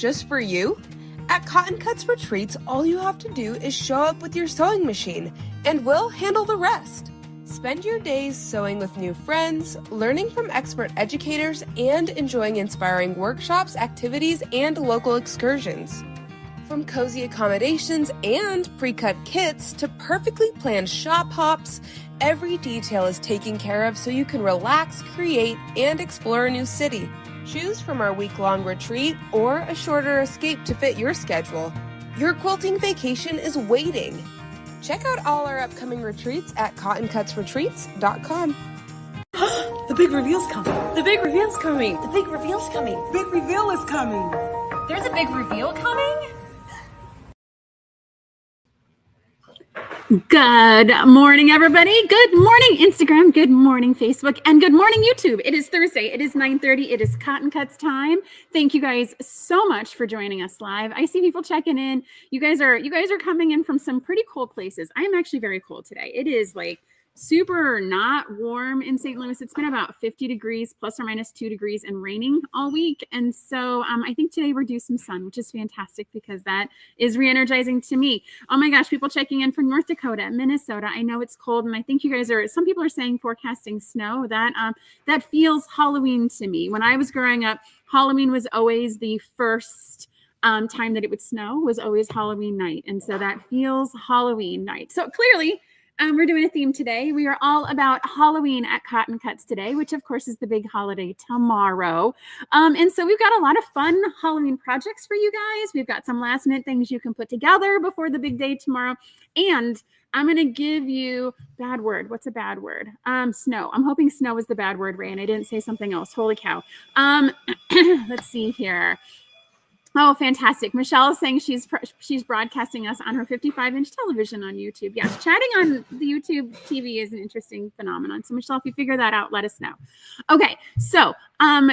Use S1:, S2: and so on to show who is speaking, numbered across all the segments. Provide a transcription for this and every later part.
S1: just for you? At Cotton Cuts Retreats, all you have to do is show up with your sewing machine, and we'll handle the rest. Spend your days sewing with new friends, learning from expert educators, and enjoying inspiring workshops, activities, and local excursions. From cozy accommodations and pre-cut kits to perfectly planned shop hops, every detail is taken care of so you can relax, create, and explore a new city. Choose from our week-long retreat or a shorter escape to fit your schedule. Your quilting vacation is waiting. Check out all our upcoming retreats at cottoncutsretreats.com.
S2: The big reveal's coming. The big reveal's coming.
S3: The big reveal's coming.
S2: Big reveal is coming.
S3: There's a big reveal coming?
S4: Good morning, everybody. Good morning, Instagram. Good morning, Facebook. And good morning, YouTube. It is Thursday. It is 9:30. It is Cotton Cuts time. Thank you guys so much for joining us live. I see people checking in. You guys are coming in from some pretty cold places. I am actually very cold today. It is like super not warm in St. Louis. It's been about 50 degrees plus or minus 2 degrees and raining all week. And so I think today we're due some sun, which is fantastic because that is re-energizing to me. Oh my gosh, people checking in from North Dakota, Minnesota. I know it's cold and I think you guys some people are saying forecasting snow. That feels Halloween to me. When I was growing up, Halloween was always the first time that it would snow, was always Halloween night. And so that feels Halloween night. So clearly, we're doing a theme today. We are all about Halloween at Cotton Cuts today, which of course is the big holiday tomorrow. And so we've got a lot of fun Halloween projects for you guys. We've got some last minute things you can put together before the big day tomorrow. And I'm going to give you bad word. What's a bad word? Snow. I'm hoping snow is the bad word, Ray, and I didn't say something else. Holy cow. Let's see here. Oh, fantastic. Michelle is saying she's broadcasting us on her 55-inch television on YouTube. Yes, chatting on the YouTube TV is an interesting phenomenon. So, Michelle, if you figure that out, let us know. Okay, so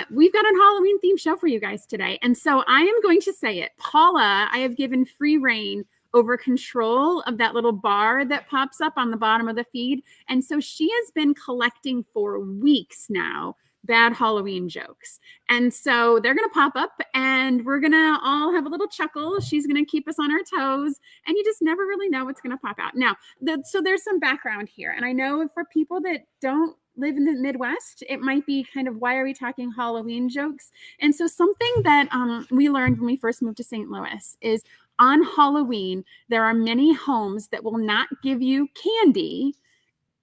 S4: we've got a Halloween themed show for you guys today. And so I am going to say it. Paula, I have given free reign over control of that little bar that pops up on the bottom of the feed. And so she has been collecting for weeks now bad Halloween jokes. And so they're going to pop up and we're going to all have a little chuckle. She's going to keep us on our toes and you just never really know what's going to pop out. Now, so there's some background here. And I know for people that don't live in the Midwest, it might be kind of, why are we talking Halloween jokes? And so something that we learned when we first moved to St. Louis is on Halloween, there are many homes that will not give you candy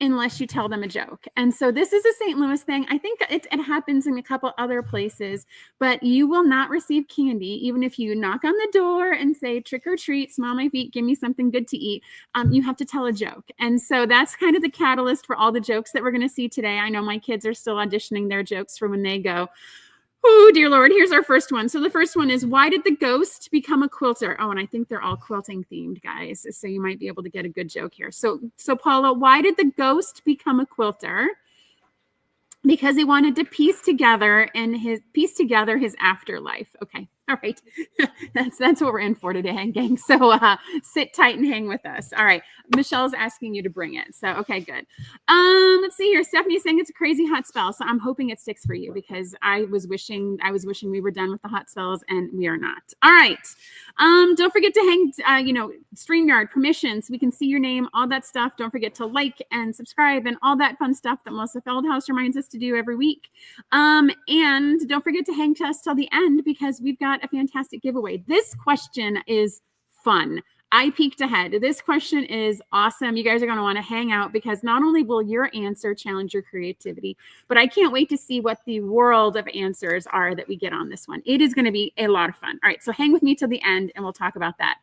S4: unless you tell them a joke. And so this is a St. Louis thing. I think it happens in a couple other places, but you will not receive candy, even if you knock on the door and say, trick or treat, smell my feet, give me something good to eat. You have to tell a joke. And so that's kind of the catalyst for all the jokes that we're going to see today. I know my kids are still auditioning their jokes for when they go. Oh, dear Lord. Here's our first one. So the first one is, why did the ghost become a quilter? Oh, and I think they're all quilting themed, guys. So you might be able to get a good joke here. So Paula, why did the ghost become a quilter? Because he wanted to piece together his afterlife. Okay. All right. That's what we're in for today, gang. So sit tight and hang with us. All right. Michelle's asking you to bring it. So, okay, good. Let's see here. Stephanie's saying it's a crazy hot spell. So I'm hoping it sticks for you because I was wishing we were done with the hot spells and we are not. All right. Don't forget to hang, StreamYard permissions. We can see your name, all that stuff. Don't forget to like and subscribe and all that fun stuff that Melissa Feldhaus reminds us to do every week. And don't forget to hang to us till the end because we've got a fantastic giveaway. This question is fun. I peeked ahead. This question is awesome. You guys are going to want to hang out because not only will your answer challenge your creativity, but I can't wait to see what the world of answers are that we get on this one. It is going to be a lot of fun. All right, so hang with me till the end and we'll talk about that.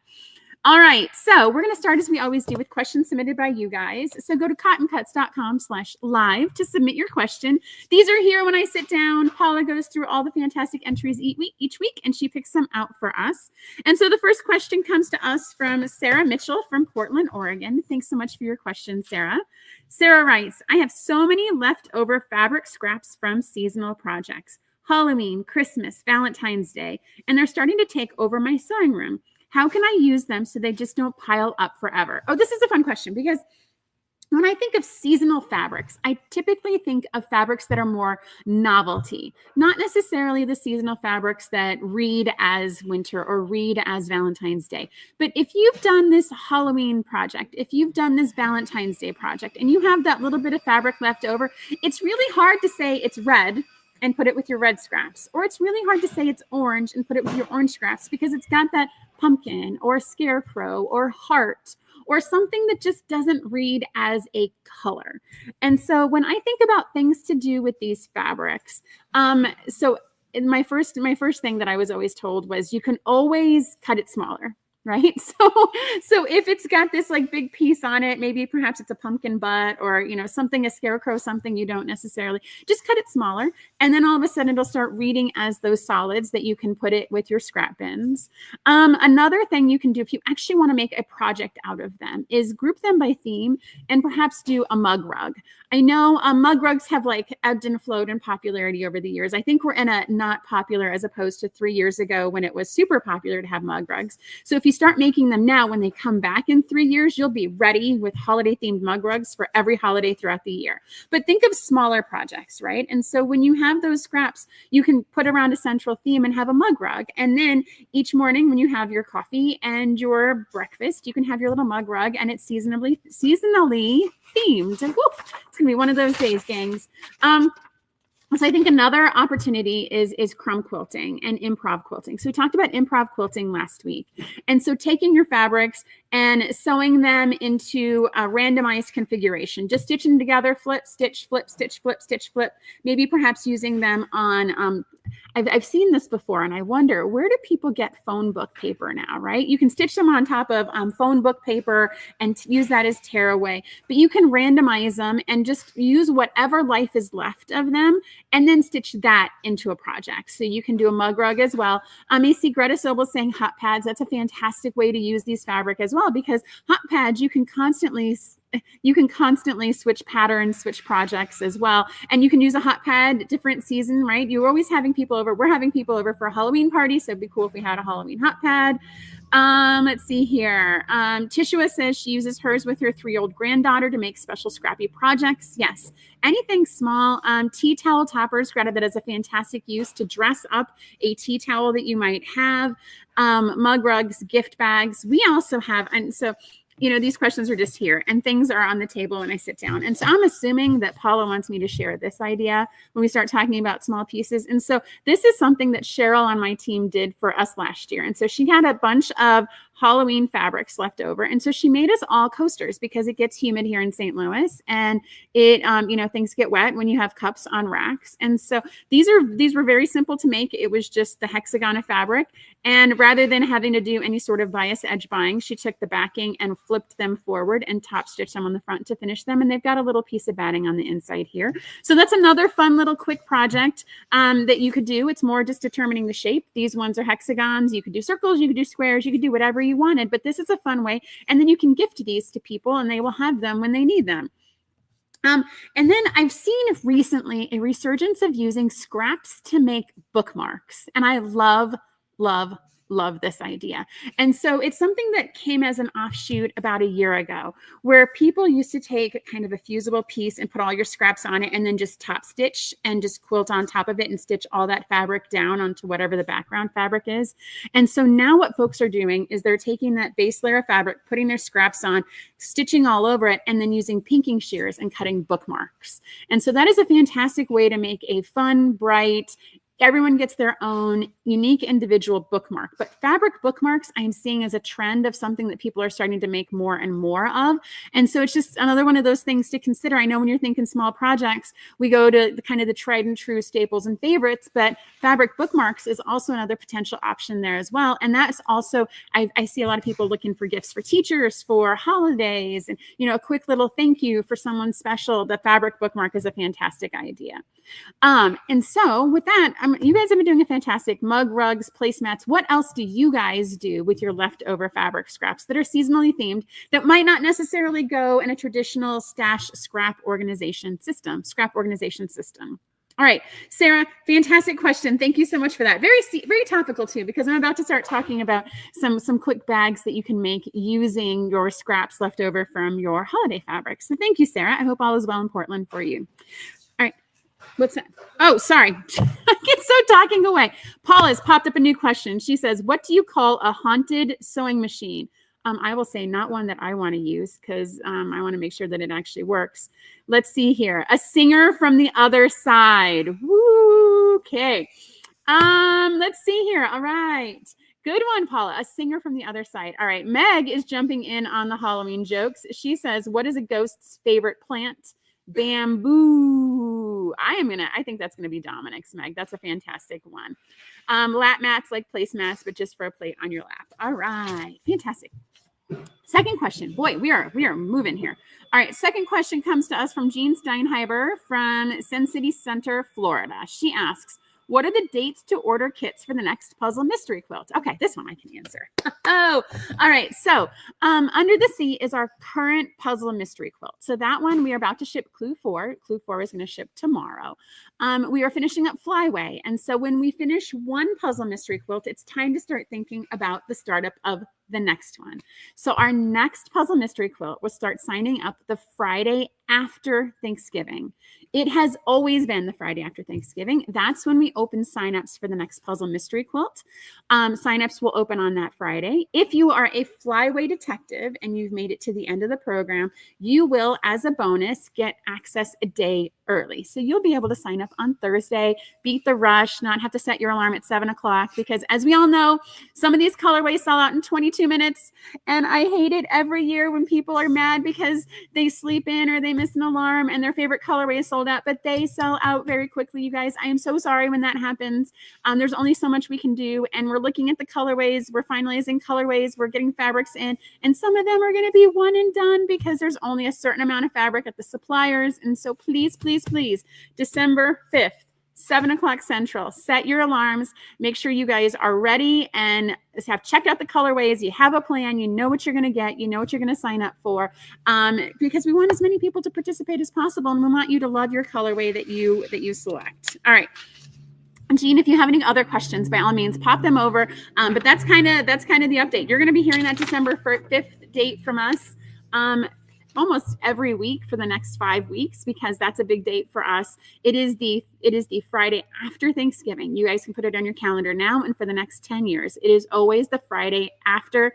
S4: All right, so we're going to start as we always do with questions submitted by you guys. So go to cottoncuts.com/live to submit your question. These are here when I sit down. Paula goes through all the fantastic entries each week, and she picks them out for us. And so the first question comes to us from Sarah Mitchell from Portland, Oregon. Thanks so much for your question, Sarah. Sarah writes, I have so many leftover fabric scraps from seasonal projects, Halloween, Christmas, Valentine's Day, and they're starting to take over my sewing room. How can I use them so they just don't pile up forever? Oh, this is a fun question because When I think of seasonal fabrics, I typically think of fabrics that are more novelty, not necessarily the seasonal fabrics that read as winter or read as Valentine's Day. But if you've done this Halloween project, if you've done this Valentine's Day project, and you have that little bit of fabric left over, it's really hard to say it's red and put it with your red scraps, or it's really hard to say it's orange and put it with your orange scraps, because it's got that pumpkin or scarecrow or heart or something that just doesn't read as a color. And so when I think about things to do with these fabrics, so my first thing that I was always told was you can always cut it smaller. Right. So if it's got this like big piece on it, maybe perhaps it's a pumpkin butt or, something, a scarecrow, something you don't necessarily, just cut it smaller. And then all of a sudden it'll start reading as those solids that you can put it with your scrap bins. Another thing you can do if you actually want to make a project out of them is group them by theme and perhaps do a mug rug. I know mug rugs have like ebbed and flowed in popularity over the years. I think we're in a not popular as opposed to 3 years ago when it was super popular to have mug rugs. So if you start making them now, when they come back in 3 years, you'll be ready with holiday themed mug rugs for every holiday throughout the year. But think of smaller projects, right? And so when you have those scraps, you can put around a central theme and have a mug rug. And then each morning when you have your coffee and your breakfast, you can have your little mug rug and it's seasonally themed. And whoop, it's gonna be one of those days, gangs. So I think another opportunity is crumb quilting and improv quilting. So we talked about improv quilting last week. And so taking your fabrics and sewing them into a randomized configuration, just stitching them together, flip, stitch, flip, stitch, flip, stitch, flip, maybe perhaps using them on, I've seen this before and I wonder, where do people get phone book paper now, right? You can stitch them on top of phone book paper and use that as tearaway, but you can randomize them and just use whatever life is left of them and then stitch that into a project. So you can do a mug rug as well. I see Greta Sobel saying hot pads. That's a fantastic way to use these fabric as well, because hot pads, you can constantly switch patterns, switch projects as well. And you can use a hot pad different season, right? You're always having people over. We're having people over for a Halloween party. So it'd be cool if we had a Halloween hot pad. Let's see here. Tishua says she uses hers with her 3-year-old granddaughter to make special scrappy projects. Yes. Anything small. Tea towel toppers. Greta, that is a fantastic use to dress up a tea towel that you might have. Mug rugs, gift bags. We also have, and so these questions are just here and things are on the table when I sit down. And so I'm assuming that Paula wants me to share this idea when we start talking about small pieces. And so this is something that Cheryl on my team did for us last year. And so she had a bunch of Halloween fabrics left over. And so she made us all coasters because it gets humid here in St. Louis and it, things get wet when you have cups on racks. And so these were very simple to make. It was just the hexagon of fabric. And rather than having to do any sort of bias edge buying, she took the backing and flipped them forward and top stitched them on the front to finish them. And they've got a little piece of batting on the inside here. So that's another fun little quick project that you could do. It's more just determining the shape. These ones are hexagons. You could do circles, you could do squares, you could do whatever you wanted, but this is a fun way. And then you can gift these to people and they will have them when they need them. And then I've seen recently a resurgence of using scraps to make bookmarks. And I love this idea. And so it's something that came as an offshoot about a year ago, where people used to take kind of a fusible piece and put all your scraps on it and then just top stitch and just quilt on top of it and stitch all that fabric down onto whatever the background fabric is. And so now what folks are doing is they're taking that base layer of fabric, putting their scraps on, stitching all over it, and then using pinking shears and cutting bookmarks. And so that is a fantastic way to make a fun, bright, everyone gets their own unique individual bookmark. But fabric bookmarks I'm seeing as a trend of something that people are starting to make more and more of. And so it's just another one of those things to consider. I know when you're thinking small projects, we go to the kind of the tried and true staples and favorites, but fabric bookmarks is also another potential option there as well. And that's also, I see a lot of people looking for gifts for teachers, for holidays, and a quick little thank you for someone special. The fabric bookmark is a fantastic idea. And so with that, you guys have been doing a fantastic mug rugs, placemats. What else do you guys do with your leftover fabric scraps that are seasonally themed that might not necessarily go in a traditional stash scrap organization system? All right, Sarah, fantastic question. Thank you so much for that. Very topical too, because I'm about to start talking about some quick bags that you can make using your scraps left over from your holiday fabrics. So thank you, Sarah. I hope all is well in Portland for you. All right, what's that? Oh, sorry. I get so talking away. Paula's popped up a new question. She says, what do you call a haunted sewing machine? I will say not one that I want to use because I want to make sure that it actually works. Let's see here. A singer from the other side. Woo, okay. Let's see here. All right. Good one, Paula. A singer from the other side. All right. Meg is jumping in on the Halloween jokes. She says, what is a ghost's favorite plant? Bamboo. I think that's going to be Dominic's, Meg. That's a fantastic one. Lat mats like placemats, but just for a plate on your lap. All right. Fantastic. Second question. Boy, we are moving here. All right. Second question comes to us from Jean Steinheiber from Sin City Center, Florida. She asks, what are the dates to order kits for the next puzzle mystery quilt? Okay, this one I can answer. Oh, all right. So Under the Sea is our current puzzle mystery quilt. So that one we are about to ship Clue 4. Clue 4 is going to ship tomorrow. We are finishing up Flyway. And so when we finish one puzzle mystery quilt, it's time to start thinking about the startup of the next one. So our next puzzle mystery quilt will start signing up the Friday after Thanksgiving. It has always been the Friday after Thanksgiving. That's when we open signups for the next puzzle mystery quilt. Signups will open on that Friday. If you are a Flyway detective and you've made it to the end of the program, you will, as a bonus, get access a day early. So you'll be able to sign up on Thursday, beat the rush, not have to set your alarm at 7 o'clock, because as we all know, some of these colorways sell out in 22 minutes. And I hate it every year when people are mad because they sleep in or they miss an alarm and their favorite colorway is sold out, but they sell out very quickly, you guys. I am so sorry when that happens. There's only so much we can do. And we're looking at the colorways. We're finalizing colorways. We're getting fabrics in. And some of them are going to be one and done because there's only a certain amount of fabric at the suppliers. And so please, please, please, December 5th, 7 o'clock Central, set your alarms. Make sure you guys are ready and have checked out the colorways. You have a plan. You know what you're going to get. You know what you're going to sign up for, because we want as many people to participate as possible, and we want you to love your colorway that you select. All right. Jean, if you have any other questions, by all means, pop them over. But that's kind of the update. You're going to be hearing that December 5th date from us almost every week for the next 5 weeks, because that's a big date for us. It is the Friday after Thanksgiving. You guys can put it on your calendar now and for the next 10 years. It is always the Friday after,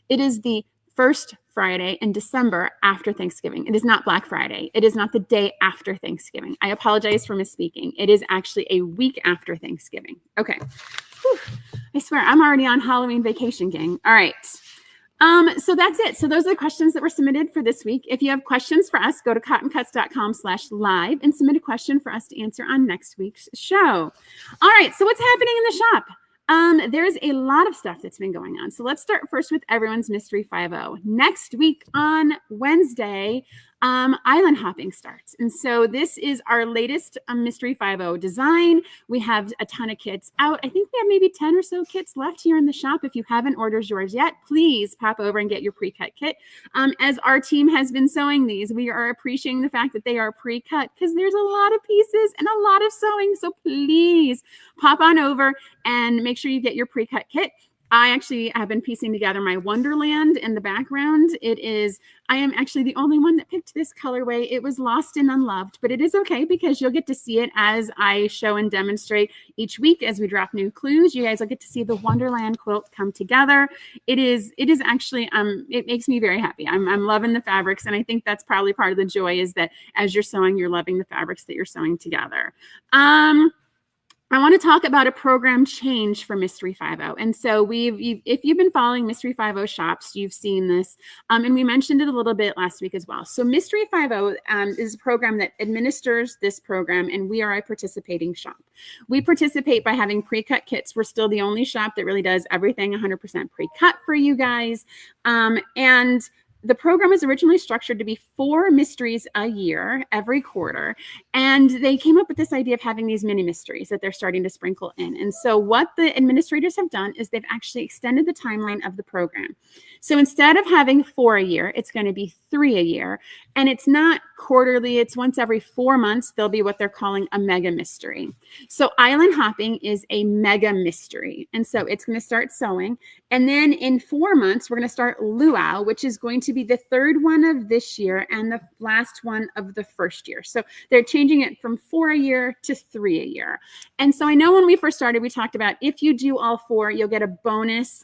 S4: it is the first Friday in December after Thanksgiving. It is not Black Friday. It is not the day after Thanksgiving. I apologize for misspeaking. It is actually a week after Thanksgiving. Okay. Whew. I swear I'm already on Halloween vacation, gang. All right. So that's it. So those are the questions that were submitted for this week. If you have questions for us, go to cottoncuts.com/live and submit a question for us to answer on next week's show. All right. So what's happening in the shop? There's a lot of stuff that's been going on. So let's start first with everyone's Mystery 5.0. Next week on Wednesday, island hopping starts. And so this is our latest Mystery 5.0 design. We have a ton of kits out. I think we have maybe 10 or so kits left here in the shop. If you haven't ordered yours yet, please pop over and get your pre-cut kit. As our team has been sewing these, we are appreciating the fact that they are pre-cut because there's a lot of pieces and a lot of sewing. So please pop on over and make sure you get your pre-cut kit. I actually have been piecing together my Wonderland in the background. I am actually the only one that picked this colorway. It was lost and unloved, but it is okay because you'll get to see it as I show and demonstrate each week as we drop new clues. You guys will get to see the Wonderland quilt come together. It is actually, it makes me very happy. I'm loving the fabrics, and I think that's probably part of the joy is that as you're sewing, you're loving the fabrics that you're sewing together. I want to talk about a program change for Mystery 5.0. And so if you've been following Mystery 5.0 shops, you've seen this. And we mentioned it a little bit last week as well. So Mystery 5.0 is a program that administers this program, and we are a participating shop. We participate by having pre-cut kits. We're still the only shop that really does everything 100% pre-cut for you guys. And the program was originally structured to be 4 mysteries a year, every quarter. And they came up with this idea of having these mini mysteries that they're starting to sprinkle in. And so what the administrators have done is they've actually extended the timeline of the program. So instead of having 4 a year, it's going to be 3 a year. And it's not quarterly, it's once every 4 months. There'll be what they're calling a mega mystery. So island hopping is a mega mystery. And so it's going to start sewing. And then in 4 months, we're going to start luau, which is going to be the third one of this year and the last one of the first year. So they're changing it from 4 a year to 3 a year. And so I know when we first started, we talked about if you do all 4, you'll get a bonus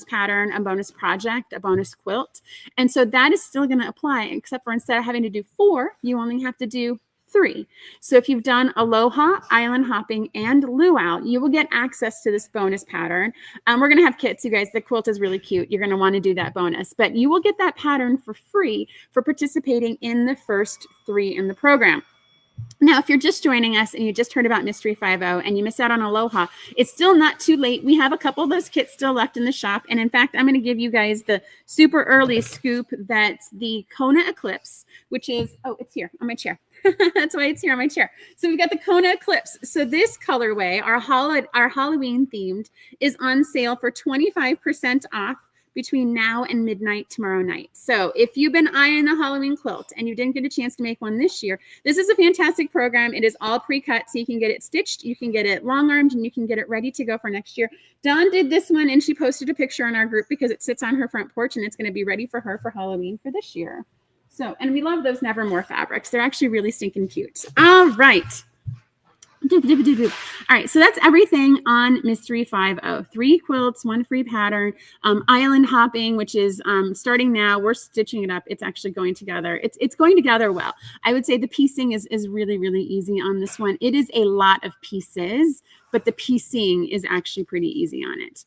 S4: pattern, a bonus project, a bonus quilt. And so that is still going to apply, except for instead of having to do 4, you only have to do 3. So if you've done aloha, island hopping, and luau, you will get access to this bonus pattern. We're going to have kits, you guys. The quilt is really cute. You're going to want to do that bonus, but you will get that pattern for free for participating in the first 3 in the program. Now, if you're just joining us and you just heard about Mystery 5.0 and you miss out on Aloha, it's still not too late. We have a couple of those kits still left in the shop. And in fact, I'm going to give you guys the super early scoop that the Kona Eclipse, which is, oh, it's here on my chair. That's why it's here on my chair. So we've got the Kona Eclipse. So this colorway, our Halloween themed, is on sale for 25% off between now and midnight tomorrow night. So if you've been eyeing the Halloween quilt and you didn't get a chance to make one this year, this is a fantastic program. It is all pre-cut, so you can get it stitched, you can get it long-armed, and you can get it ready to go for next year. Dawn did this one, and she posted a picture in our group because it sits on her front porch, and it's going to be ready for her for Halloween for this year. So, and we love those Nevermore fabrics. They're actually really stinking cute. All right. All right, so that's everything on Mystery 5.0. 3 quilts, 1 free pattern, island hopping, which is starting now. We're stitching it up. It's actually going together. It's going together well. I would say the piecing is really, really easy on this one. It is a lot of pieces, but the piecing is actually pretty easy on it.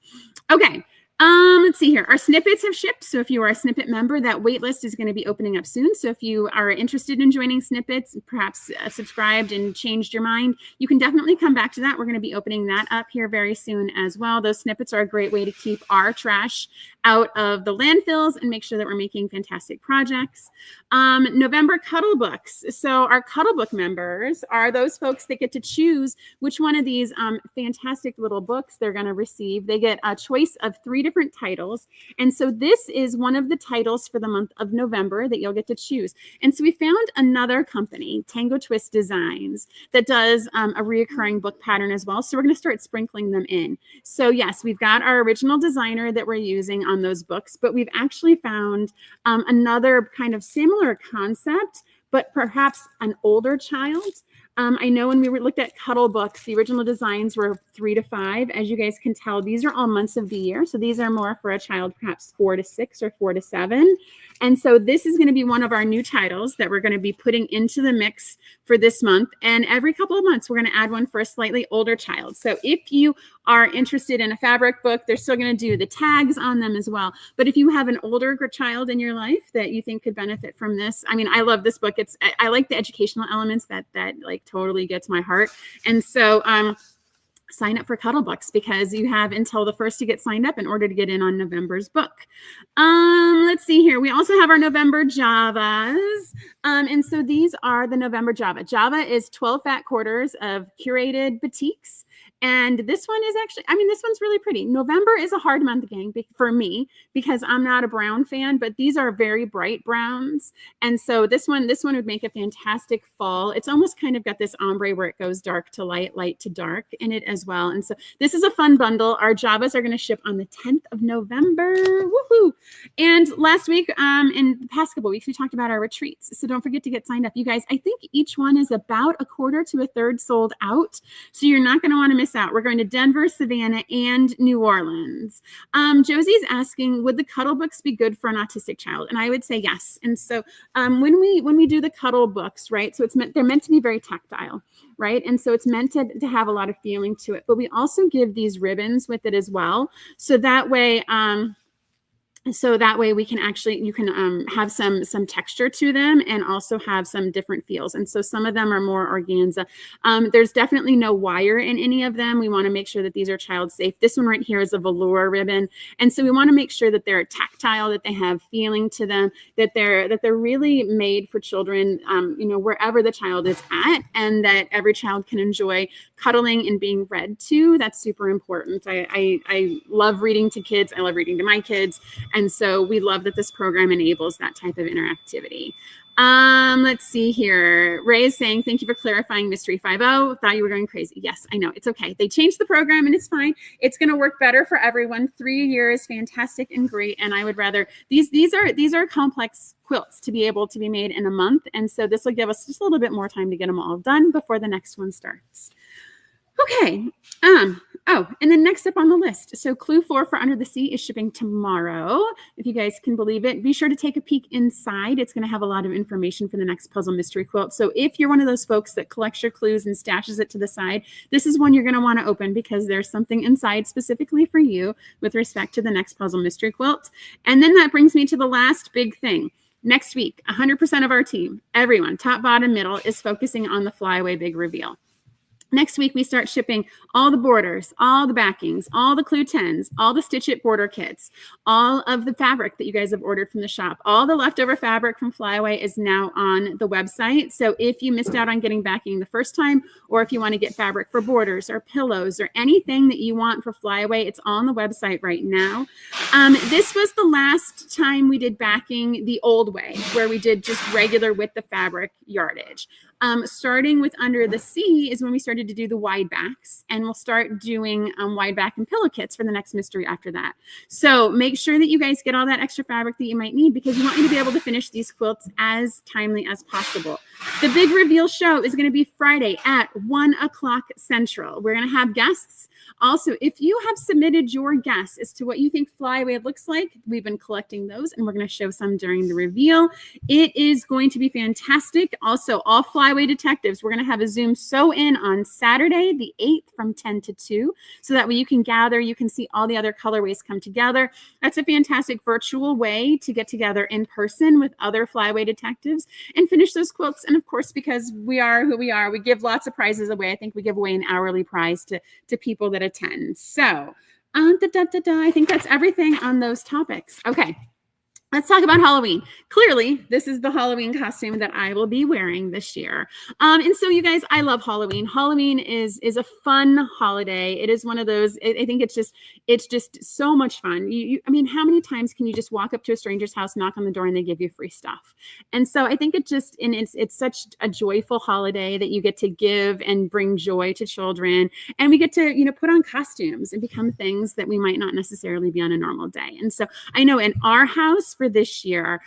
S4: Okay. Let's see here. Our snippets have shipped. So if you are a snippet member, that wait list is going to be opening up soon. So if you are interested in joining snippets, perhaps subscribed and changed your mind, you can definitely come back to that. We're going to be opening that up here very soon as well. Those snippets are a great way to keep our trash out of the landfills and make sure that we're making fantastic projects. November Cuddle Books. So our Cuddle Book members are those folks that get to choose which one of these fantastic little books they're going to receive. They get a choice of 3 different titles. And so this is one of the titles for the month of November that you'll get to choose. And so we found another company, Tango Twist Designs, that does a reoccurring book pattern as well. So we're going to start sprinkling them in. So yes, we've got our original designer that we're using on those books, but we've actually found another kind of similar concept, but perhaps an older child. I know when we looked at Cuddle Books, the original designs were 3 to 5. As you guys can tell, these are all months of the year. So these are more for a child, perhaps 4 to 6 or 4 to 7. And so this is going to be one of our new titles that we're going to be putting into the mix for this month. And every couple of months, we're going to add one for a slightly older child. So if you are interested in a fabric book, they're still going to do the tags on them as well. But if you have an older child in your life that you think could benefit from this, I mean, I love this book. I like the educational elements that like totally gets my heart. And so sign up for Cuddle Books because you have until the 1st to get signed up in order to get in on November's book. Let's see here. We also have our November Javas. And so these are the November Java. Java is 12 fat quarters of curated batiks. And this one is actually, I mean, this one's really pretty. November is a hard month, gang, for me, because I'm not a brown fan, but these are very bright browns. And so this one would make a fantastic fall. It's almost kind of got this ombre where it goes dark to light, light to dark in it as well. And so this is a fun bundle. Our Javas are going to ship on the 10th of November. Woohoo! And last week, in the past couple weeks, we talked about our retreats. So don't forget to get signed up. You guys, I think each one is about a quarter to a third sold out. So you're not going to want to miss out. We're going to Denver, Savannah, and New Orleans. Josie's asking, would the Cuddle Books be good for an autistic child? And I would say yes. And so when we do the Cuddle Books, right? So they're meant to be very tactile, right? And so it's meant to have a lot of feeling to it. But we also give these ribbons with it as well. So that way, we can actually, you can have some texture to them and also have some different feels. And so some of them are more organza. There's definitely no wire in any of them. We want to make sure that these are child safe. This one right here is a velour ribbon. And so we want to make sure that they're tactile, that they have feeling to them, that they're really made for children, wherever the child is at, and that every child can enjoy cuddling and being read to. That's super important. I love reading to kids. I love reading to my kids. And so we love that this program enables that type of interactivity. Let's see here. Ray is saying, thank you for clarifying Mystery 5.0. Thought you were going crazy. Yes, I know. It's okay. They changed the program and it's fine. It's going to work better for everyone. 3 years, fantastic and great. And I would rather, these are complex quilts to be able to be made in a month. And so this will give us just a little bit more time to get them all done before the next one starts. Okay. Oh, and then next up on the list. So Clue 4 for Under the Sea is shipping tomorrow. If you guys can believe it, be sure to take a peek inside. It's going to have a lot of information for the next puzzle mystery quilt. So if you're one of those folks that collects your clues and stashes it to the side, this is one you're going to want to open because there's something inside specifically for you with respect to the next puzzle mystery quilt. And then that brings me to the last big thing. Next week, 100% of our team, everyone, top, bottom, middle, is focusing on the Flyaway Big Reveal. Next week, we start shipping all the borders, all the backings, all the Clue 10s, all the Stitch It border kits, all of the fabric that you guys have ordered from the shop. All the leftover fabric from Flyaway is now on the website. So if you missed out on getting backing the first time, or if you want to get fabric for borders or pillows or anything that you want for Flyaway, it's on the website right now. This was the last time we did backing the old way, where we did just regular with the fabric yardage. Starting with Under the Sea is when we started to do the wide backs, and we'll start doing wide back and pillow kits for the next mystery after that. So make sure that you guys get all that extra fabric that you might need, because you want you to be able to finish these quilts as timely as possible. The big reveal show is going to be Friday at 1 o'clock Central. We're going to have guests. Also, if you have submitted your guess as to what you think Flyaway looks like, we've been collecting those, and we're going to show some during the reveal. It is going to be fantastic. Also, all Flyaway detectives, we're going to have a Zoom sew-in on Saturday, the 8th from 10 to 2, so that way you can gather, you can see all the other colorways come together. That's a fantastic virtual way to get together in person with other Flyaway detectives and finish those quilts. And of course, because we are who we are, we give lots of prizes away. I think we give away an hourly prize to people that attend. So I think that's everything on those topics. Okay. Let's talk about Halloween. Clearly, this is the Halloween costume that I will be wearing this year. And so you guys, I love Halloween. Halloween is a fun holiday. It is one of those, I think it's just so much fun. I mean, how many times can you just walk up to a stranger's house, knock on the door, and they give you free stuff? And so I think it's such a joyful holiday that you get to give and bring joy to children. And we get to, put on costumes and become things that we might not necessarily be on a normal day. And so I know in our house, for this year,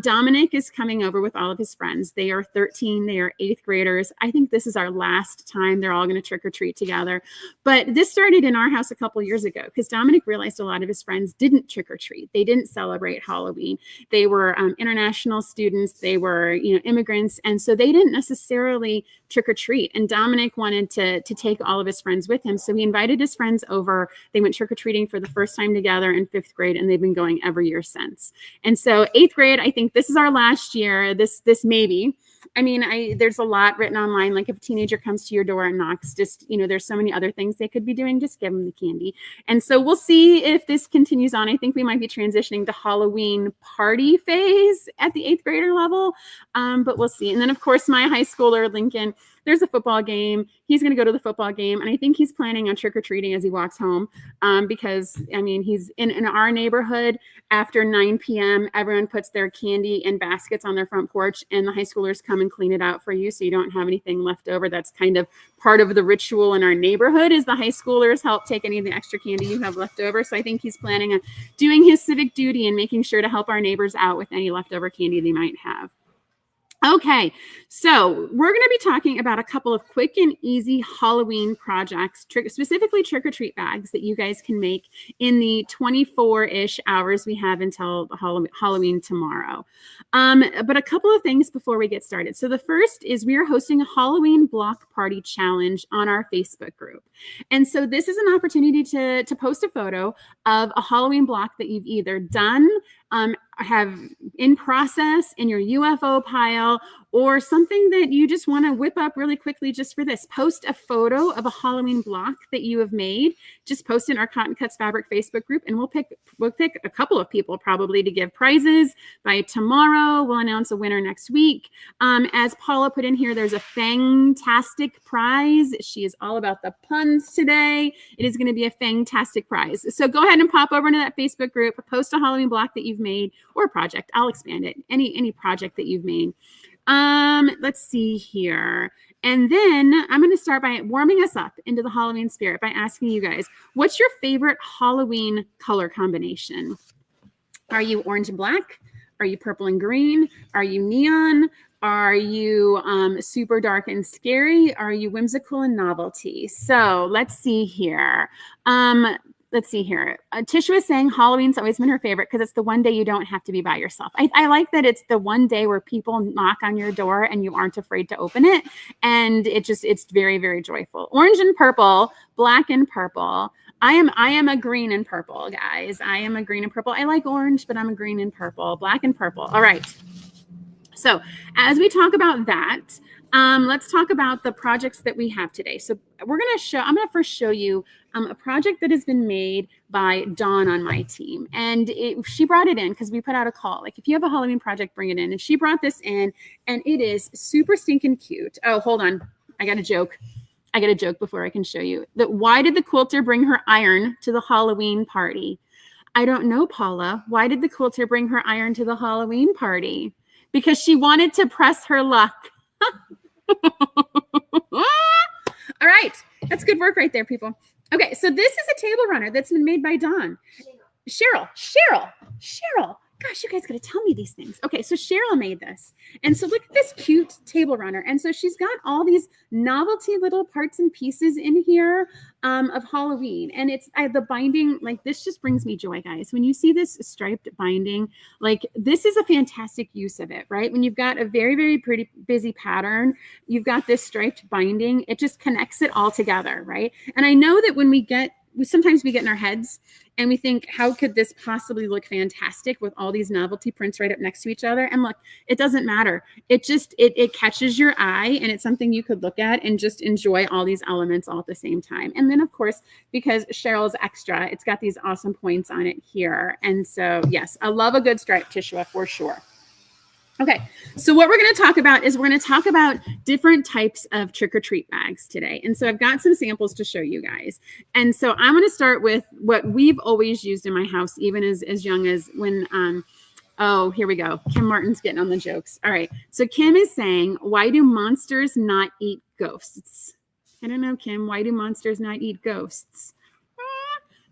S4: Dominic is coming over with all of his friends. They are 13, they are 8th graders. I think this is our last time they're all going to trick or treat together. But this started in our house a couple years ago because Dominic realized a lot of his friends didn't trick or treat. They didn't celebrate Halloween. They were international students. They were, immigrants. And so they didn't necessarily trick or treat. And Dominic wanted to take all of his friends with him. So he invited his friends over. They went trick or treating for the first time together in 5th grade, and they've been going every year since. And so 8th grade, I think this is our last year. This maybe. I mean, there's a lot written online. Like if a teenager comes to your door and knocks, just, there's so many other things they could be doing. Just give them the candy. And so we'll see if this continues on. I think we might be transitioning to Halloween party phase at the 8th grader level. But we'll see. And then, of course, my high schooler, Lincoln, there's a football game. He's going to go to the football game. And I think he's planning on trick-or-treating as he walks home because, he's in our neighborhood after 9 p.m. Everyone puts their candy in baskets on their front porch, and the high schoolers come and clean it out for you so you don't have anything left over. That's kind of part of the ritual in our neighborhood is the high schoolers help take any of the extra candy you have left over. So I think he's planning on doing his civic duty and making sure to help our neighbors out with any leftover candy they might have. Okay, so we're going to be talking about a couple of quick and easy Halloween projects, specifically trick-or-treat bags that you guys can make in the 24-ish hours we have until Halloween tomorrow. But a couple of things before we get started. So the first is we are hosting a Halloween block party challenge on our Facebook group. And so this is an opportunity to post a photo of a Halloween block that you've either done, have in process in your UFO pile, or something that you just want to whip up really quickly just for this. Post a photo of a Halloween block that you have made. Just post in our Cotton Cuts Fabric Facebook group, and we'll pick a couple of people probably to give prizes by tomorrow. We'll announce a winner next week. As Paula put in here, there's a fantastic prize. She is all about the puns today. It is going to be a fantastic prize. So go ahead and pop over into that Facebook group, post a Halloween block that you've made, or a project. I'll expand it. Any project that you've made. Let's see here. And then I'm going to start by warming us up into the Halloween spirit by asking you guys, what's your favorite Halloween color combination? Are you orange and black? Are you purple and green? Are you neon? Are you super dark and scary? Are you whimsical and novelty? So let's see here. Tisha was saying Halloween's always been her favorite because it's the one day you don't have to be by yourself. I like that it's the one day where people knock on your door and you aren't afraid to open it. And it's very, very joyful. Orange and purple, black and purple. I am a green and purple, guys. I am a green and purple. I like orange, but I'm a green and purple, black and purple. All right. So as we talk about that, let's talk about the projects that we have today. So I'm going to first show you a project that has been made by Dawn on my team. And she brought it in because we put out a call. Like, if you have a Halloween project, bring it in. And she brought this in, and it is super stinking cute. Oh, hold on. I got a joke before I can show you. Why did the quilter bring her iron to the Halloween party? I don't know, Paula. Why did the quilter bring her iron to the Halloween party? Because she wanted to press her luck. All right. That's good work right there, people. Okay, so this is a table runner that's been made by Dawn. Cheryl. Gosh, you guys got to tell me these things. Okay, so Cheryl made this. And so look at this cute table runner. And so she's got all these novelty little parts and pieces in here of Halloween. And it's the binding, like, this just brings me joy, guys. When you see this striped binding, like, this is a fantastic use of it, right? When you've got a very, very pretty busy pattern, you've got this striped binding, it just connects it all together, right? And I know that sometimes we get in our heads and we think, how could this possibly look fantastic with all these novelty prints right up next to each other? And look, it doesn't matter. It catches your eye, and it's something you could look at and just enjoy all these elements all at the same time. And then, of course, because Cheryl's extra, it's got these awesome points on it here. And so, yes, I love a good stripe tissue for sure. Okay, so what we're going to talk about is we're going to talk about different types of trick-or-treat bags today. And so I've got some samples to show you guys. And so I'm going to start with what we've always used in my house, even as young as when, oh, here we go. Kim Martin's getting on the jokes. All right, so Kim is saying, why do monsters not eat ghosts? I don't know, Kim, why do monsters not eat ghosts?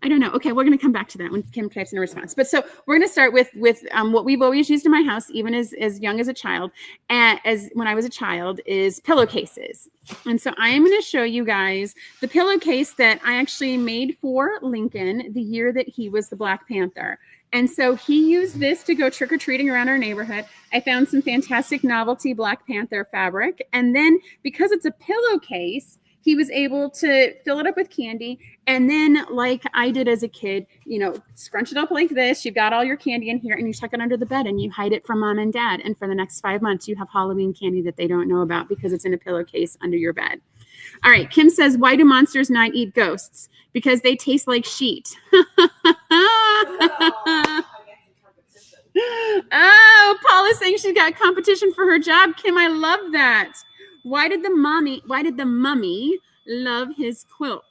S4: I don't know. Okay, we're going to come back to that when Kim types in a response. But so we're going to start with what we've always used in my house, even as young as a child, as when I was a child, is pillowcases. And so I am going to show you guys the pillowcase that I actually made for Lincoln the year that he was the Black Panther. And so he used this to go trick-or-treating around our neighborhood. I found some fantastic novelty Black Panther fabric. And then because it's a pillowcase, he was able to fill it up with candy. And then, like I did as a kid, scrunch it up like this. You've got all your candy in here, and you tuck it under the bed and you hide it from mom and dad. And for the next 5 months, you have Halloween candy that they don't know about because it's in a pillowcase under your bed. All right. Kim says, why do monsters not eat ghosts? Because they taste like sheet. Oh, Paula's saying she's got competition for her job. Kim, I love that. Why did the mummy love his quilt?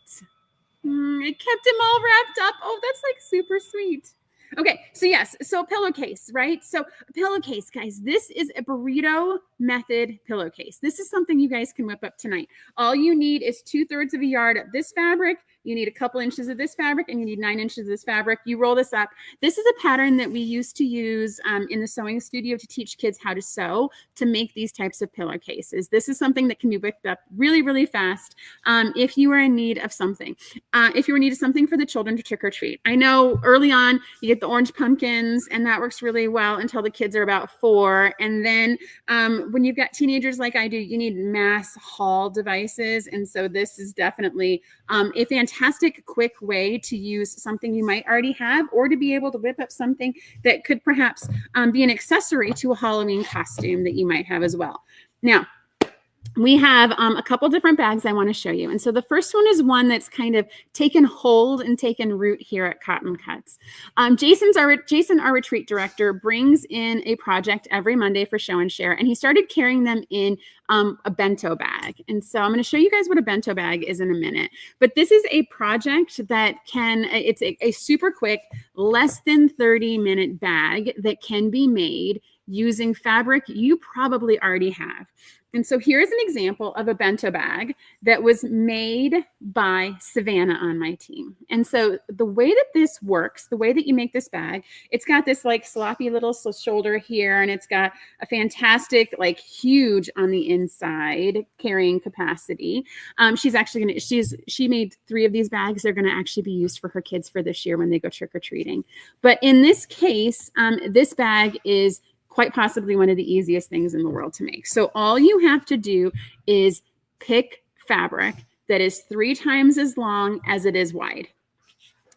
S4: It kept him all wrapped up. Oh, that's like super sweet. Okay, so yes, so pillowcase, right? So a pillowcase, guys, this is a burrito method pillowcase. This is something you guys can whip up tonight. All you need is 2/3 of a yard of this fabric. You need a couple inches of this fabric, and you need 9 inches of this fabric. You roll this up. This is a pattern that we used to use in the sewing studio to teach kids how to sew, to make these types of pillowcases. This is something that can be whipped up really, really fast if you are in need of something. If you're in need of something for the children to trick or treat. I know early on you get the orange pumpkins, and that works really well until the kids are about 4. And then when you've got teenagers like I do, you need mass haul devices. And so this is definitely a fantastic fantastic, quick way to use something you might already have, or to be able to whip up something that could perhaps be an accessory to a Halloween costume that you might have as well. Now, we have a couple different bags I want to show you. And so the first one is one that's kind of taken hold and taken root here at Cotton Cuts. Jason, our retreat director, brings in a project every Monday for show and share, and he started carrying them in a bento bag. And so I'm going to show you guys what a bento bag is in a minute. But this is a project that it's a super quick, less than 30-minute bag that can be made using fabric you probably already have. And so here's an example of a bento bag that was made by Savannah on my team. And so the way that this works, the way that you make this bag, it's got this like sloppy little shoulder here, and it's got a fantastic, like huge on the inside carrying capacity. She made 3 of these bags. They're going to actually be used for her kids for this year when they go trick-or-treating. But in this case, this bag is quite possibly one of the easiest things in the world to make. So all you have to do is pick fabric that is 3 times as long as it is wide.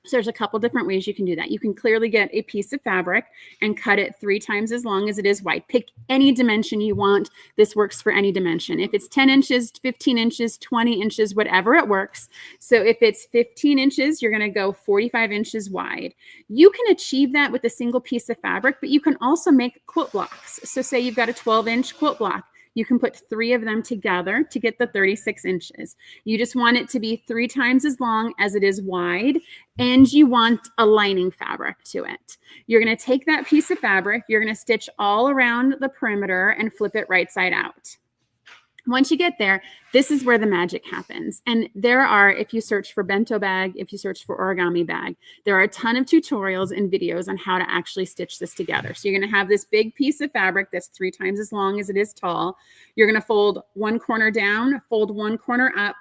S4: So there's a couple different ways you can do that. You can clearly get a piece of fabric and cut it 3 times as long as it is wide. Pick any dimension you want. This works for any dimension. If it's 10 inches, 15 inches, 20 inches, whatever, it works. So if it's 15 inches, you're going to go 45 inches wide. You can achieve that with a single piece of fabric, but you can also make quilt blocks. So say you've got a 12-inch quilt block. You can put 3 of them together to get the 36 inches. You just want it to be 3 times as long as it is wide, and you want a lining fabric to it. You're going to take that piece of fabric, you're going to stitch all around the perimeter and flip it right side out. Once you get there, this is where the magic happens. And there are, if you search for bento bag, if you search for origami bag, there are a ton of tutorials and videos on how to actually stitch this together. So you're going to have this big piece of fabric that's 3 times as long as it is tall. You're going to fold one corner down, fold one corner up,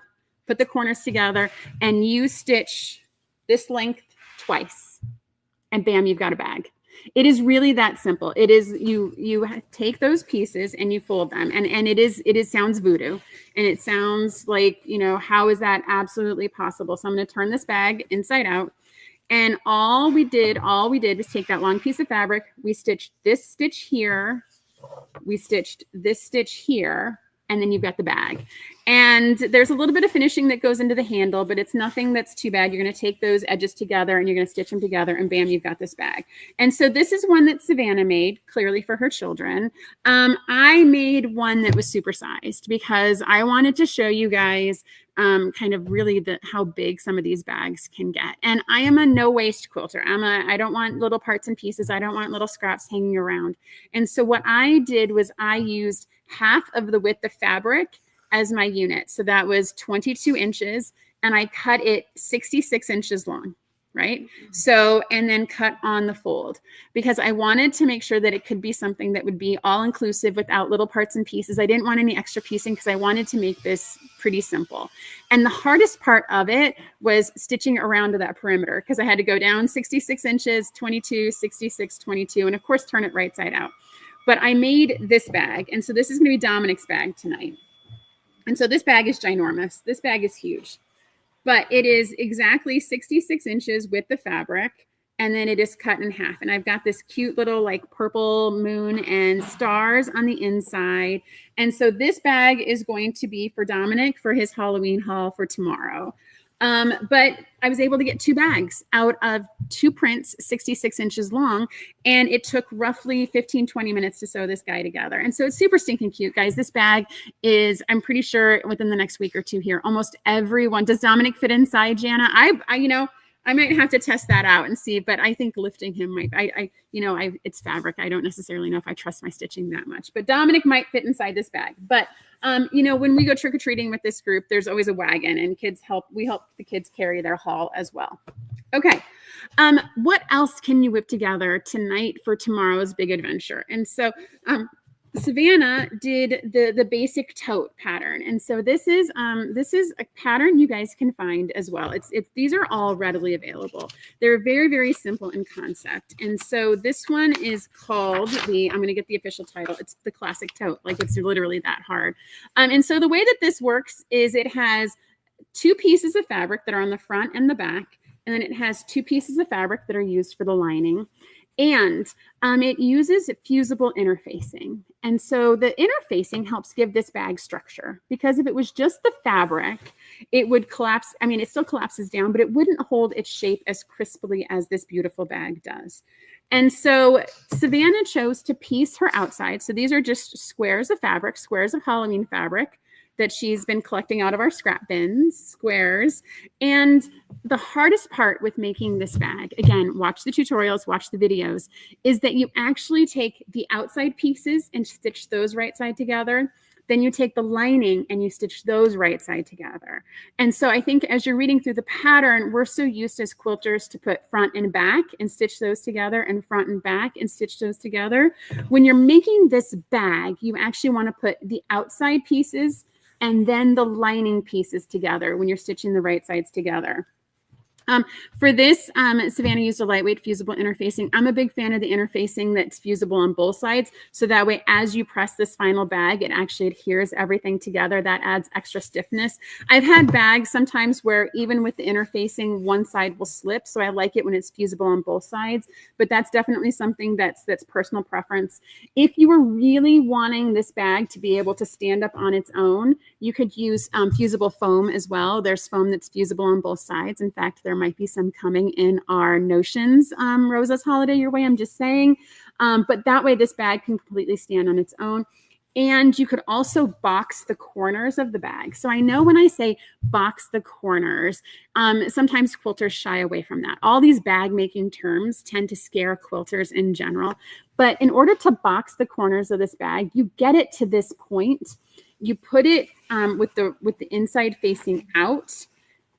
S4: put the corners together, and you stitch this length twice. And bam, you've got a bag. It is really that simple. It is, you take those pieces and you fold them, and it sounds voodoo, and it sounds like, how is that absolutely possible? So I'm going to turn this bag inside out, and all we did was take that long piece of fabric. We stitched this stitch here. We stitched this stitch here. And then you've got the bag. And there's a little bit of finishing that goes into the handle, but it's nothing that's too bad. You're going to take those edges together and you're going to stitch them together, and bam, you've got this bag. And so this is one that Savannah made, clearly for her children. I made one that was supersized because I wanted to show you guys kind of really how big some of these bags can get. And I am a no waste quilter. I don't want little parts and pieces. I don't want little scraps hanging around. And so what I did was I used half of the width of fabric as my unit. So that was 22 inches, and I cut it 66 inches long, right? So, and then cut on the fold, because I wanted to make sure that it could be something that would be all inclusive without little parts and pieces. I didn't want any extra piecing because I wanted to make this pretty simple. And the hardest part of it was stitching around to that perimeter, because I had to go down 66 inches, 22, 66, 22, and of course, turn it right side out. But I made this bag. And so this is going to be Dominic's bag tonight. And so this bag is ginormous. This bag is huge. But it is exactly 66 inches with the fabric. And then it is cut in half. And I've got this cute little like purple moon and stars on the inside. And so this bag is going to be for Dominic for his Halloween haul for tomorrow. But I was able to get 2 bags out of 2 prints, 66 inches long. And it took roughly 15, 20 minutes to sew this guy together. And so it's super stinking cute, guys. This bag is, I'm pretty sure within the next week or 2 here, almost everyone. Does Dominic fit inside, Jana? I might have to test that out and see, but I think lifting him might, it's fabric. I don't necessarily know if I trust my stitching that much, but Dominic might fit inside this bag. But, when we go trick-or-treating with this group, there's always a wagon, and we help the kids carry their haul as well. Okay. What else can you whip together tonight for tomorrow's big adventure? And so, Savannah did the basic tote pattern. And so this is a pattern you guys can find as well. These are all readily available. They're very, very simple in concept. And so this one is called I'm going to get the official title. It's the classic tote. Like, it's literally that hard. And so the way that this works is it has two pieces of fabric that are on the front and the back, and then it has two pieces of fabric that are used for the lining. And it uses fusible interfacing. And so the interfacing helps give this bag structure, because if it was just the fabric, it would collapse. I mean, it still collapses down, but it wouldn't hold its shape as crisply as this beautiful bag does. And so Savannah chose to piece her outside. So these are just squares of fabric, squares of Halloween fabric that she's been collecting out of our scrap bins, squares. And the hardest part with making this bag, again, watch the tutorials, watch the videos, is that you actually take the outside pieces and stitch those right side together. Then you take the lining and you stitch those right side together. And so I think as you're reading through the pattern, we're so used as quilters to put front and back and stitch those together, and front and back and stitch those together. When you're making this bag, you actually want to put the outside pieces and then the lining pieces together when you're stitching the right sides together. For this, Savannah used a lightweight fusible interfacing. I'm a big fan of the interfacing that's fusible on both sides. So that way, as you press this final bag, it actually adheres everything together. That adds extra stiffness. I've had bags sometimes where even with the interfacing, one side will slip. So I like it when it's fusible on both sides, but that's definitely something that's personal preference. If you were really wanting this bag to be able to stand up on its own, you could use fusible foam as well. There's foam that's fusible on both sides. In fact, there might be some coming in our Notions Rosa's Holiday Your Way, I'm just saying. But that way this bag can completely stand on its own. And you could also box the corners of the bag. So I know when I say box the corners, sometimes quilters shy away from that. All these bag making terms tend to scare quilters in general. But in order to box the corners of this bag, you get it to this point. You put it with the inside facing out.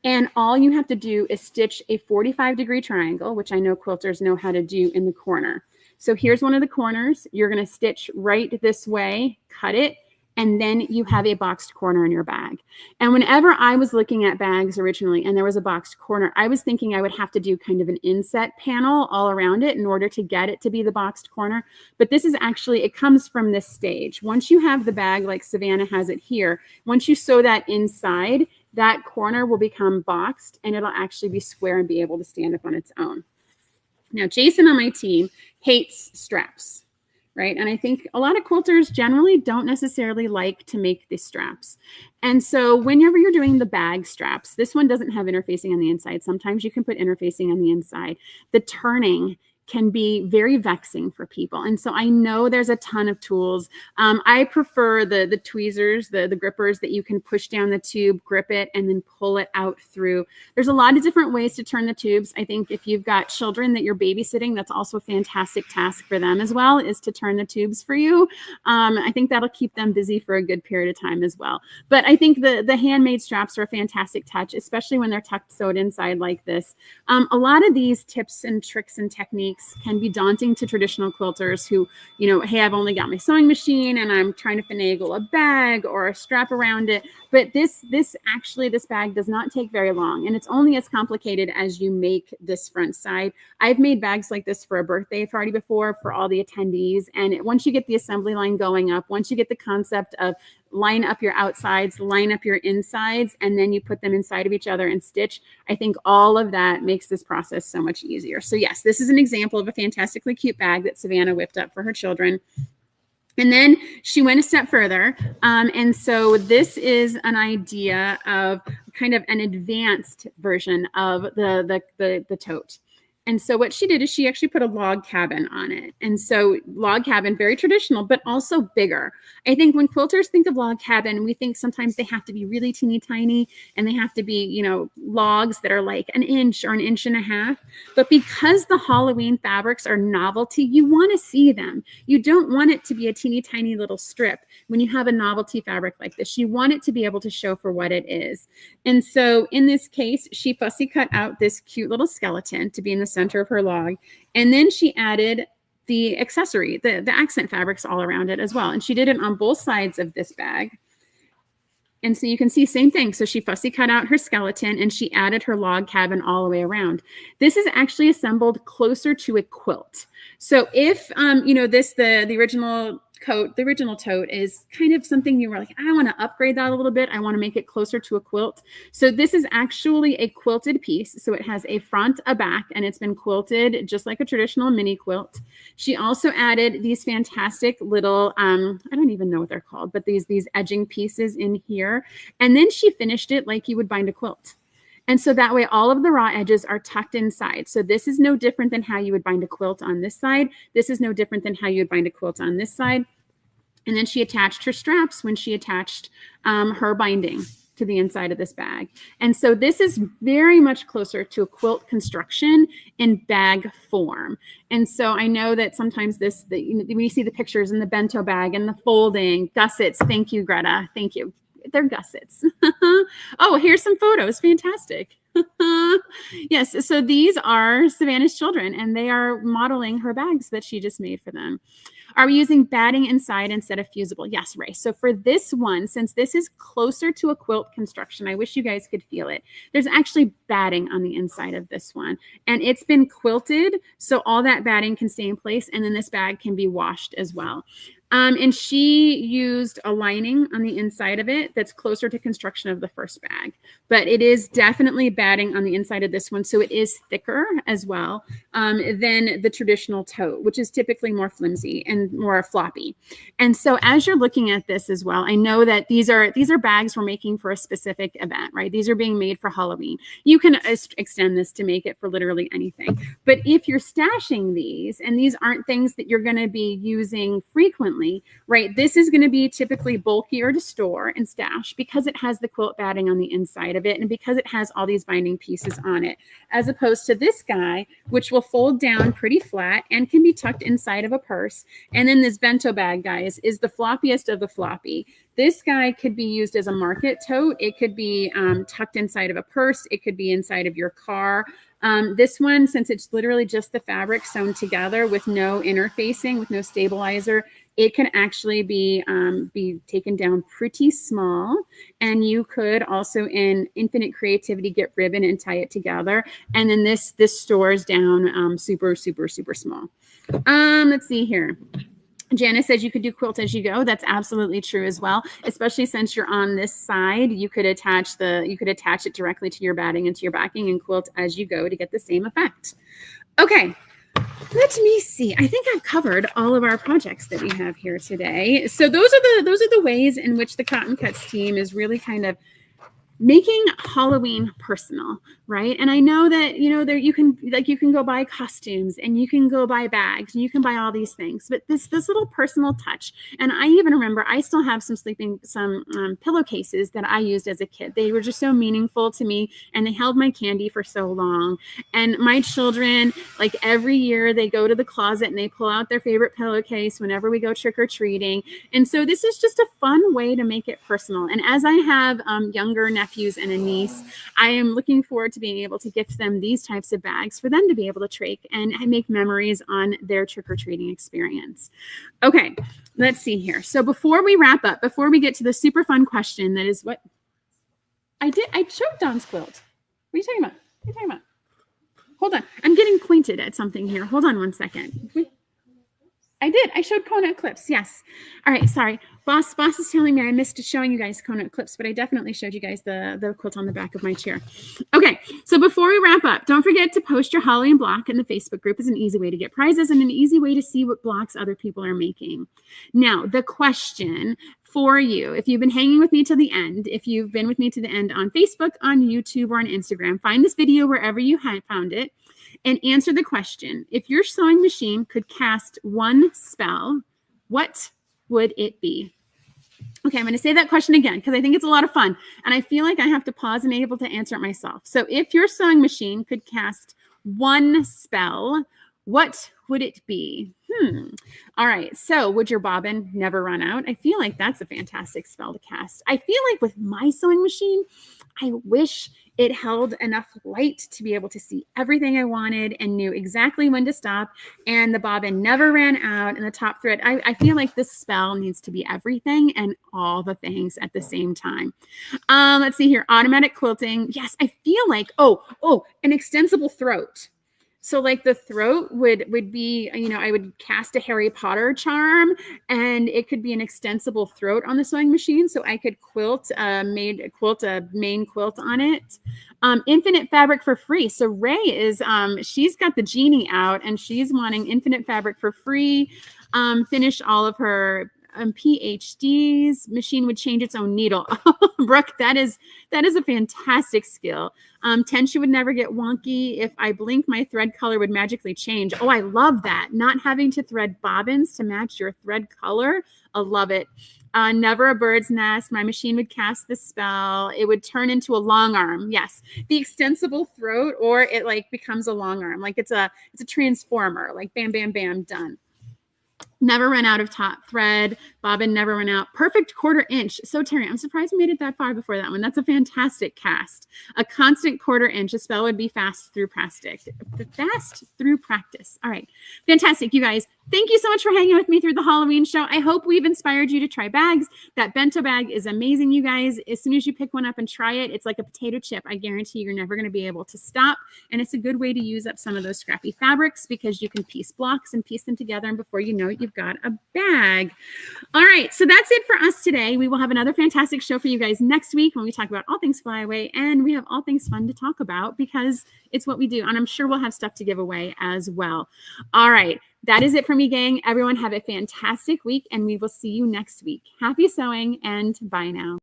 S4: And all you have to do is stitch a 45-degree triangle, which I know quilters know how to do, in the corner. So here's one of the corners. You're going to stitch right this way, cut it, and then you have a boxed corner in your bag. And whenever I was looking at bags originally and there was a boxed corner, I was thinking I would have to do kind of an inset panel all around it in order to get it to be the boxed corner. But this is actually, it comes from this stage. Once you have the bag like Savannah has it here, once you sew that inside, that corner will become boxed and it'll actually be square and be able to stand up on its own. Now, Jason on my team hates straps, right? And I think a lot of quilters generally don't necessarily like to make the straps. And so whenever you're doing the bag straps, this one doesn't have interfacing on the inside. Sometimes you can put interfacing on the inside. The turning can be very vexing for people. And so I know there's a ton of tools. I prefer the tweezers, the grippers that you can push down the tube, grip it, and then pull it out through. There's a lot of different ways to turn the tubes. I think if you've got children that you're babysitting, that's also a fantastic task for them as well, is to turn the tubes for you. I think that'll keep them busy for a good period of time as well. But I think the handmade straps are a fantastic touch, especially when they're tucked sewed inside like this. A lot of these tips and tricks and techniques can be daunting to traditional quilters who, hey, I've only got my sewing machine and I'm trying to finagle a bag or a strap around it. But this bag does not take very long, and it's only as complicated as you make this front side. I've made bags like this for a birthday party before for all the attendees. And once you get the assembly line going up, once you get the concept of line up your outsides, line up your insides, and then you put them inside of each other and stitch, I think all of that makes this process so much easier. So yes, this is an example of a fantastically cute bag that Savannah whipped up for her children. And then she went a step further. And so this is an idea of kind of an advanced version of the tote. And so what she did is she actually put a log cabin on it. And so log cabin, very traditional, but also bigger. I think when quilters think of log cabin, we think sometimes they have to be really teeny tiny and they have to be, logs that are like an inch or an inch and a half. But because the Halloween fabrics are novelty, you want to see them. You don't want it to be a teeny tiny little strip. When you have a novelty fabric like this, you want it to be able to show for what it is. And so in this case, she fussy cut out this cute little skeleton to be in the center of her log. And then she added the accessory, the accent fabrics all around it as well. And she did it on both sides of this bag. And so you can see same thing. So she fussy cut out her skeleton and she added her log cabin all the way around. This is actually assembled closer to a quilt. So if, the original coat, the original tote, is kind of something you were like, I want to upgrade that a little bit. I want to make it closer to a quilt. So this is actually a quilted piece. So it has a front, a back, and it's been quilted just like a traditional mini quilt. She also added these fantastic little, I don't even know what they're called, but these edging pieces in here. And then she finished it like you would bind a quilt. And so that way all of the raw edges are tucked inside. So this is no different than how you would bind a quilt on this side. This is no different than how you would bind a quilt on this side. And then she attached her straps when she attached her binding to the inside of this bag. And so this is very much closer to a quilt construction in bag form. And so I know that sometimes when you see the pictures in the bento bag and the folding, gussets, thank you, Greta, thank you. They're gussets. Oh, here's some photos. Fantastic. Yes. So these are Savannah's children, and they are modeling her bags that she just made for them. Are we using batting inside instead of fusible? Yes, Ray. So for this one, since this is closer to a quilt construction, I wish you guys could feel it. There's actually batting on the inside of this one, and it's been quilted. So all that batting can stay in place, and then this bag can be washed as well. And she used a lining on the inside of it that's closer to construction of the first bag, but it is definitely batting on the inside of this one. So it is thicker as well than the traditional tote, which is typically more flimsy and more floppy. And so as you're looking at this as well, I know that these are bags we're making for a specific event, right? These are being made for Halloween. You can extend this to make it for literally anything. But if you're stashing these, and these aren't things that you're going to be using frequently, right? This is going to be typically bulkier to store and stash because it has the quilt batting on the inside of it and because it has all these binding pieces on it, as opposed to this guy, which will fold down pretty flat and can be tucked inside of a purse. And then this bento bag, guys, is the floppiest of the floppy. This guy could be used as a market tote. It could be tucked inside of a purse. It could be inside of your car. This one, since it's literally just the fabric sewn together with no interfacing, with no stabilizer, it can actually be taken down pretty small. And you could also, in infinite creativity, get ribbon and tie it together. And then this stores down super, super, super small. Let's see here. Janice says you could do quilt as you go. That's absolutely true as well. Especially since you're on this side, you could attach it directly to your batting and to your backing and quilt as you go to get the same effect. Okay, let me see. I think I've covered all of our projects that we have here today. So those are the ways in which the Cotton Cuts team is really kind of making Halloween personal, right? And I know that, there you can go buy costumes and you can go buy bags and you can buy all these things, but this little personal touch. And I even remember I still have some pillowcases that I used as a kid. They were just so meaningful to me, and they held my candy for so long. And my children, like every year, they go to the closet and they pull out their favorite pillowcase whenever we go trick-or-treating. And so this is just a fun way to make it personal. And as I have younger nephews and a niece, I am looking forward to being able to gift them these types of bags for them to be able to trick and make memories on their trick-or-treating experience. Okay, let's see here. So before we wrap up, before we get to the super fun question, that is what I showed Dawn's quilt. What are you talking about? Hold on. I'm getting pointed at something here. Hold on one second. I did. I showed Kona Eclipse. Yes. All right. Sorry. Boss is telling me I missed showing you guys Kona Eclipse, but I definitely showed you guys the quilt on the back of my chair. Okay. So before we wrap up, don't forget to post your Halloween block in the Facebook group. Is an easy way to get prizes and an easy way to see what blocks other people are making. Now, the question for you, if you've been hanging with me to the end, if you've been with me to the end on Facebook, on YouTube, or on Instagram, find this video wherever you found it. And answer the question. If your sewing machine could cast one spell, what would it be? Okay, I'm going to say that question again because I think it's a lot of fun. And I feel like I have to pause and be able to answer it myself. So if your sewing machine could cast one spell, what would it be? All right. So would your bobbin never run out? I feel like that's a fantastic spell to cast. I feel like with my sewing machine, I wish it held enough light to be able to see everything I wanted and knew exactly when to stop. And the bobbin never ran out. And the top thread, I feel like this spell needs to be everything and all the things at the same time. Let's see here. Automatic quilting. Yes, I feel like, an extensible throat. So like the throat would be, I would cast a Harry Potter charm, and it could be an extensible throat on the sewing machine. So I could a main quilt on it. Infinite fabric for free. So Ray is, she's got the genie out and she's wanting infinite fabric for free. Finish all of her PhDs. Machine would change its own needle. Brooke, that is a fantastic skill. Tension would never get wonky. If I blink, my thread color would magically change. Oh, I love that. Not having to thread bobbins to match your thread color. I love it. Never a bird's nest. My machine would cast the spell. It would turn into a long arm. Yes, the extensible throat, or it like becomes a long arm. Like it's a transformer. Like bam, bam, bam, done. Never run out of top thread. Bobbin never run out. Perfect 1/4 inch. So Terry, I'm surprised we made it that far before that one. That's a fantastic cast. A constant 1/4 inch. A spell would be fast through practice. Fast through practice. All right. Fantastic, you guys. Thank you so much for hanging with me through the Halloween show. I hope we've inspired you to try bags. That bento bag is amazing, you guys. As soon as you pick one up and try it, it's like a potato chip. I guarantee you're never going to be able to stop. And it's a good way to use up some of those scrappy fabrics because you can piece blocks and piece them together. And before you know it, you've got a bag. All right. So that's it for us today. We will have another fantastic show for you guys next week when we talk about all things flyaway, and we have all things fun to talk about because it's what we do. And I'm sure we'll have stuff to give away as well. All right. That is it for me, gang. Everyone have a fantastic week, and we will see you next week. Happy sewing, and bye now.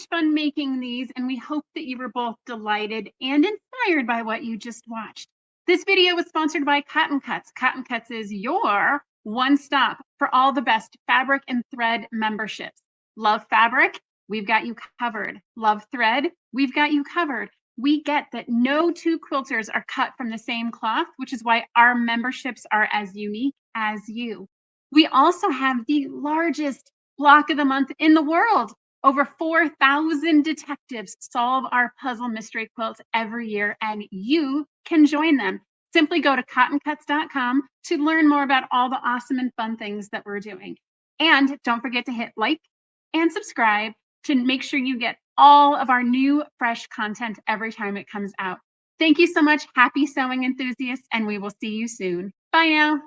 S4: Fun making these, and we hope that you were both delighted and inspired by what you just watched. This video was sponsored by Cotton Cuts. Cotton Cuts is your one stop for all the best fabric and thread memberships. Love fabric? We've got you covered. Love thread? We've got you covered. We get that no two quilters are cut from the same cloth, which is why our memberships are as unique as you. We also have the largest block of the month in the world. Over 4,000 detectives solve our puzzle mystery quilts every year, and you can join them. Simply go to cottoncuts.com to learn more about all the awesome and fun things that we're doing. And don't forget to hit like and subscribe to make sure you get all of our new, fresh content every time it comes out. Thank you so much. Happy sewing enthusiasts, and we will see you soon. Bye now.